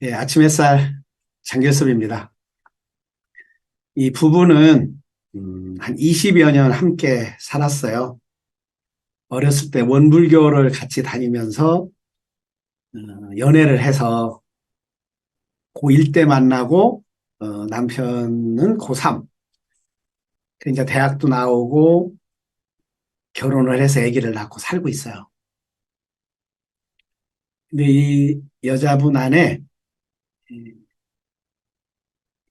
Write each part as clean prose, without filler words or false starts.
예, 아침 햇살 장교섭입니다. 이 부부는 한 20여 년 함께 살았어요. 어렸을 때 원불교를 같이 다니면서 연애를 해서 고1 때 만나고 남편은 고3. 이제 대학도 나오고 결혼을 해서 아기를 낳고 살고 있어요. 근데 이 여자분 안에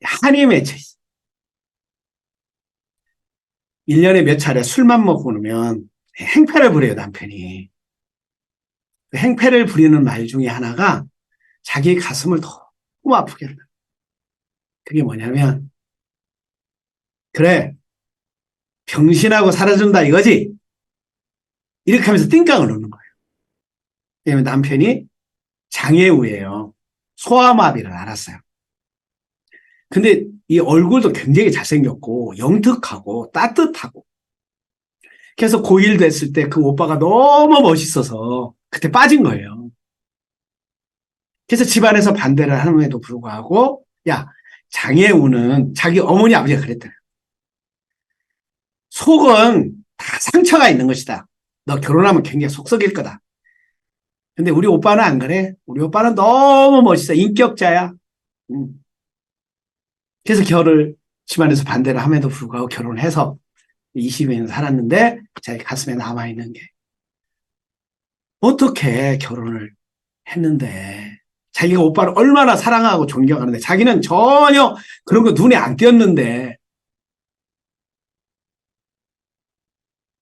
한이 맺혀 있어요. 1년에 몇 차례 술만 먹고 오면 행패를 부려요, 남편이. 그 행패를 부리는 말 중에 하나가 자기 가슴을 너무 아프게 한다. 그게 뭐냐면, 그래, 병신하고 살아준다 이거지? 이렇게 하면서 띵깡을 놓는 거예요. 왜냐면 남편이 장애우예요. 소아마비를 알았어요. 근데 이 얼굴도 굉장히 잘생겼고, 영특하고, 따뜻하고. 그래서 고1 됐을 때 그 오빠가 너무 멋있어서 그때 빠진 거예요. 그래서 집안에서 반대를 하는데도 불구하고, 야, 장애우는 자기 어머니 아버지가 그랬대요. 속은 다 상처가 있는 것이다. 너 결혼하면 굉장히 속 썩일 거다. 근데 우리 오빠는 안 그래. 우리 오빠는 너무 멋있어. 인격자야. 음. 그래서 결혼을 집안에서 반대를 함에도 불구하고 결혼해서 20년 살았는데 자기 가슴에 남아있는 게 어떻게 결혼을 했는데 자기가 오빠를 얼마나 사랑하고 존경하는데 자기는 전혀 그런 거 눈에 안 띄었는데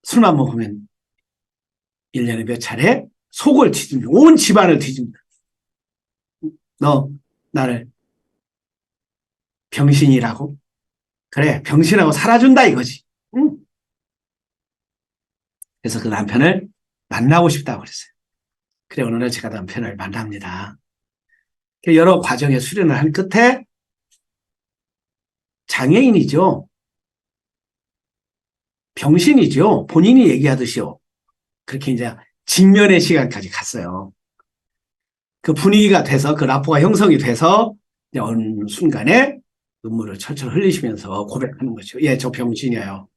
술만 먹으면 1년에 몇 차례 속을 뒤집는 온 집안을 뒤집는다. 너 나를 병신이라고? 그래, 병신하고 살아준다 이거지. 응? 그래서 그 남편을 만나고 싶다고 그랬어요. 그래, 어느 날 제가 남편을 만납니다. 여러 과정에 수련을 한 끝에 장애인이죠. 병신이죠. 본인이 얘기하듯이요. 그렇게 이제 직면의 시간까지 갔어요. 그 분위기가 돼서 그 라포가 형성이 돼서 어느 순간에 눈물을 철철 흘리시면서 고백하는 거죠. 예, 저 병신이에요.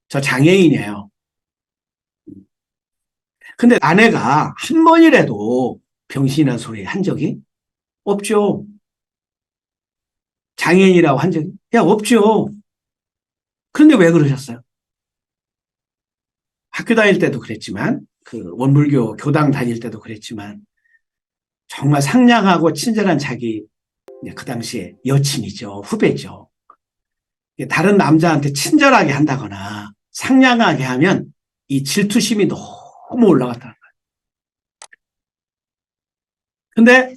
저 장애인이에요. 근데 아내가 한 번이라도 병신이라는 소리 한 적이 없죠. 장애인이라고 한 적이 야 없죠. 그런데 왜 그러셨어요? 학교 다닐 때도 그랬지만 그 원불교 교당 다닐 때도 그랬지만 정말 상냥하고 친절한 자기 그 당시에 여친이죠. 후배죠. 다른 남자한테 친절하게 한다거나 상냥하게 하면 이 질투심이 너무 올라갔다. 근데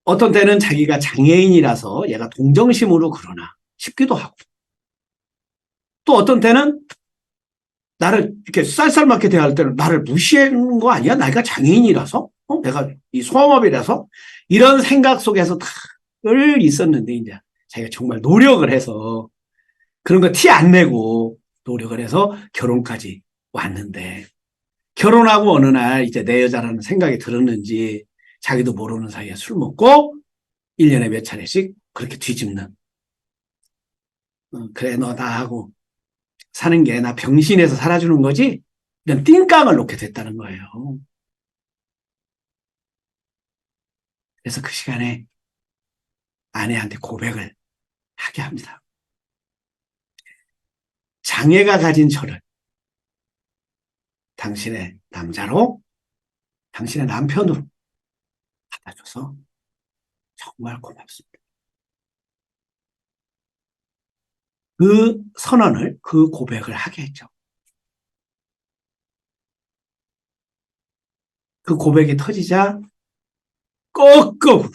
어떤 때는 자기가 장애인이라서 얘가 동정심으로 그러나 싶기도 하고 또 어떤 때는 나를 이렇게 쌀쌀맞게 대할 때는 나를 무시하는 거 아니야? 내가 장애인이라서? 내가 이 소아마비라서? 이런 생각 속에서 늘 있었는데 이제 자기가 정말 노력을 해서 그런 거 티 안 내고 노력을 해서 결혼까지 왔는데 결혼하고 어느 날 이제 내 여자라는 생각이 들었는지 자기도 모르는 사이에 술 먹고 1년에 몇 차례씩 그렇게 뒤집는 그래 너 나하고 사는 게 나 병신해서 살아주는 거지? 이런 띵깡을 놓게 됐다는 거예요. 그래서 그 시간에 아내한테 고백을 하게 합니다. 장애가 가진 저를 당신의 남자로, 당신의 남편으로 받아줘서 정말 고맙습니다. 그 선언을, 그 고백을 하게 했죠. 그 고백이 터지자 꺽꺽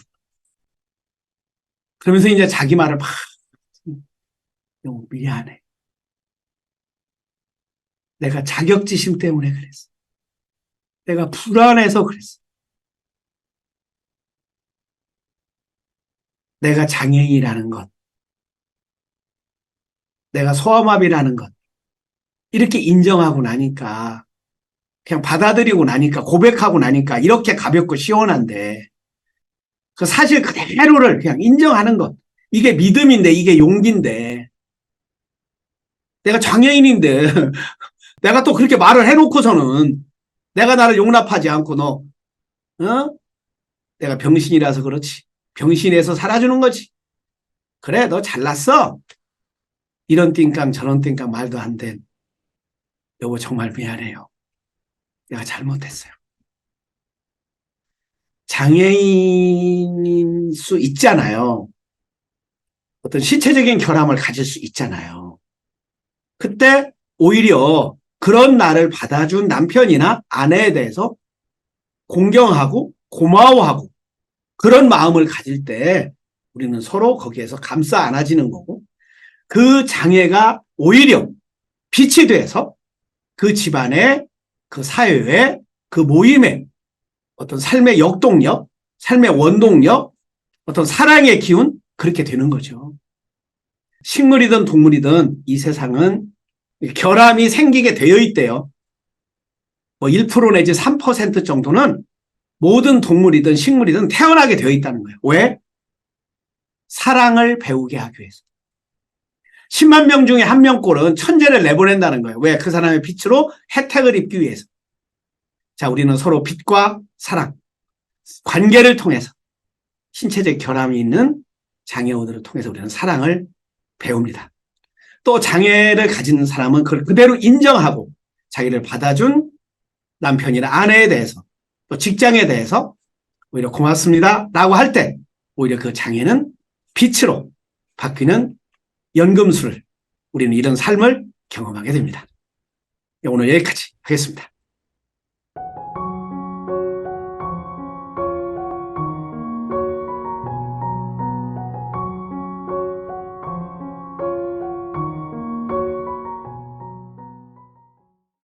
그러면서 이제 자기 말을 막 너무 미안해. 내가 자격지심 때문에 그랬어. 내가 불안해서 그랬어. 내가 장애인이라는 것, 내가 소아마비라는 것 이렇게 인정하고 나니까 그냥 받아들이고 나니까 고백하고 나니까 이렇게 가볍고 시원한데 그 사실 그대로를 그냥 인정하는 것. 이게 믿음인데, 이게 용기인데. 내가 장애인인데, 내가 또 그렇게 말을 해놓고서는 내가 나를 용납하지 않고 너, 어? 내가 병신이라서 그렇지. 병신에서 살아주는 거지. 그래, 너 잘났어. 이런 띵깡 저런 띵깡 말도 안 된. 여보 정말 미안해요. 내가 잘못했어요. 장애인일 수 있잖아요. 어떤 신체적인 결함을 가질 수 있잖아요. 그때 오히려 그런 나를 받아준 남편이나 아내에 대해서 공경하고 고마워하고 그런 마음을 가질 때 우리는 서로 거기에서 감싸 안아지는 거고 그 장애가 오히려 빛이 돼서 그 집안의 그 사회의 그 모임의 어떤 삶의 역동력, 삶의 원동력, 어떤 사랑의 기운 그렇게 되는 거죠. 식물이든 동물이든 이 세상은 결함이 생기게 되어 있대요. 뭐 1% 내지 3% 정도는 모든 동물이든 식물이든 태어나게 되어 있다는 거예요. 왜? 사랑을 배우게 하기 위해서. 10만 명 중에 한 명꼴은 천재를 내보낸다는 거예요. 왜? 그 사람의 빛으로 혜택을 입기 위해서. 자, 우리는 서로 빛과 사랑, 관계를 통해서 신체적 결함이 있는 장애우들을 통해서 우리는 사랑을 배웁니다. 또 장애를 가진 사람은 그걸 그대로 인정하고 자기를 받아준 남편이나 아내에 대해서 또 직장에 대해서 오히려 고맙습니다 라고 할 때 오히려 그 장애는 빛으로 바뀌는 연금술을 우리는 이런 삶을 경험하게 됩니다. 오늘 여기까지 하겠습니다.